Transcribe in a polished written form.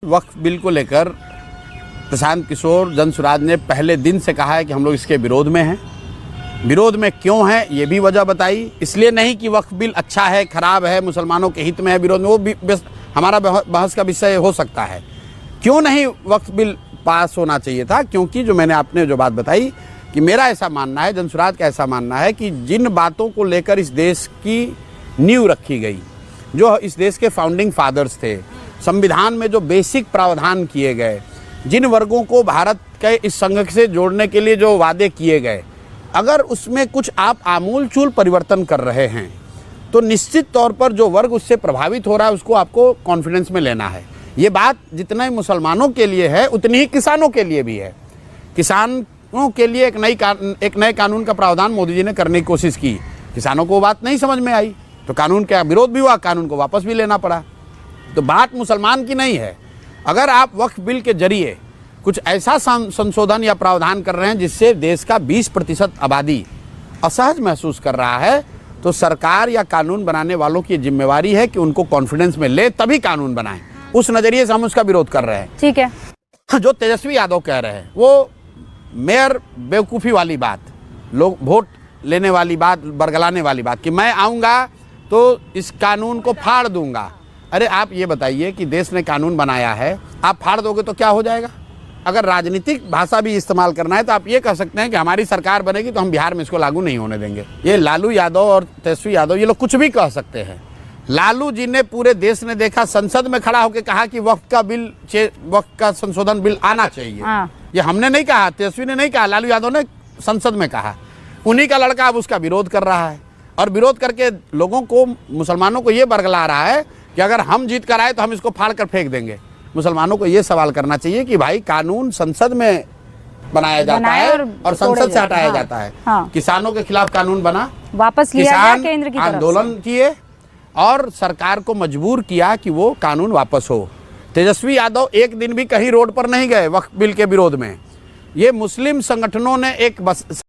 वक्फ bill को लेकर प्रशांत किशोर जनसुराज ने पहले दिन से कहा है कि हम लोग इसके विरोध में हैं। विरोध में क्यों है ये भी वजह बताई। इसलिए नहीं कि वक्फ बिल अच्छा है, खराब है, मुसलमानों के हित में है, विरोध में, वो भी हमारा बहस का विषय हो सकता है। क्यों नहीं वक्फ बिल पास होना चाहिए था? क्योंकि जो मैंने आपने जो बात बताई कि मेरा ऐसा मानना है, जनसुराज का ऐसा मानना है कि जिन बातों को लेकर इस देश की नींव रखी गई, जो इस देश के फाउंडिंग फादर्स थे, संविधान में जो बेसिक प्रावधान किए गए, जिन वर्गों को भारत के इस संघ से जोड़ने के लिए जो वादे किए गए, अगर उसमें कुछ आप आमूलचूल परिवर्तन कर रहे हैं तो निश्चित तौर पर जो वर्ग उससे प्रभावित हो रहा है उसको आपको कॉन्फिडेंस में लेना है। ये बात जितना ही मुसलमानों के लिए है उतनी ही किसानों के लिए भी है। किसानों के लिए एक नए कानून का प्रावधान मोदी जी ने करने की कोशिश की, किसानों को वो बात नहीं समझ में आई तो कानून का विरोध भी हुआ, कानून को वापस भी लेना पड़ा। तो बात मुसलमान की नहीं है। अगर आप वक्फ बिल के जरिए कुछ ऐसा संशोधन या प्रावधान कर रहे हैं जिससे देश का 20% आबादी असहज महसूस कर रहा है, तो सरकार या कानून बनाने वालों की जिम्मेवारी है कि उनको कॉन्फिडेंस में ले तभी कानून बनाएं। उस नजरिए से हम उसका विरोध कर रहे हैं। ठीक है। जो तेजस्वी यादव कह रहे हैं वो मेयर बेवकूफ़ी वाली बात, लोग वोट लेने वाली बात, बरगलाने वाली बात कि मैं आऊँगा तो इस कानून को फाड़ दूंगा। अरे आप ये बताइए कि देश ने कानून बनाया है, आप फाड़ दोगे तो क्या हो जाएगा? अगर राजनीतिक भाषा भी इस्तेमाल करना है तो आप ये कह सकते हैं कि हमारी सरकार बनेगी तो हम बिहार में इसको लागू नहीं होने देंगे। ये लालू यादव और तेजस्वी यादव ये लोग कुछ भी कह सकते हैं। लालू जी ने पूरे देश ने देखा, संसद में खड़ा होकर कहा कि वक्फ का संशोधन बिल आना चाहिए। ये हमने नहीं कहा, तेजस्वी ने नहीं कहा, लालू यादव ने संसद में कहा। उन्हीं का लड़का अब उसका विरोध कर रहा है और विरोध करके लोगों को, मुसलमानों को ये बरगला रहा है कि अगर हम जीत कर आए तो हम इसको फाड़ कर फेंक देंगे। मुसलमानों को ये सवाल करना चाहिए कि भाई कानून संसद में बनाया जाता है और संसद से हटाया जाता है। किसानों के खिलाफ कानून बना, वापस लिया गया केंद्र की तरफ से। आंदोलन किए और सरकार को मजबूर किया कि वो कानून वापस हो। तेजस्वी यादव एक दिन भी कहीं रोड पर नहीं गए वक्फ बिल के विरोध में। ये मुस्लिम संगठनों ने एक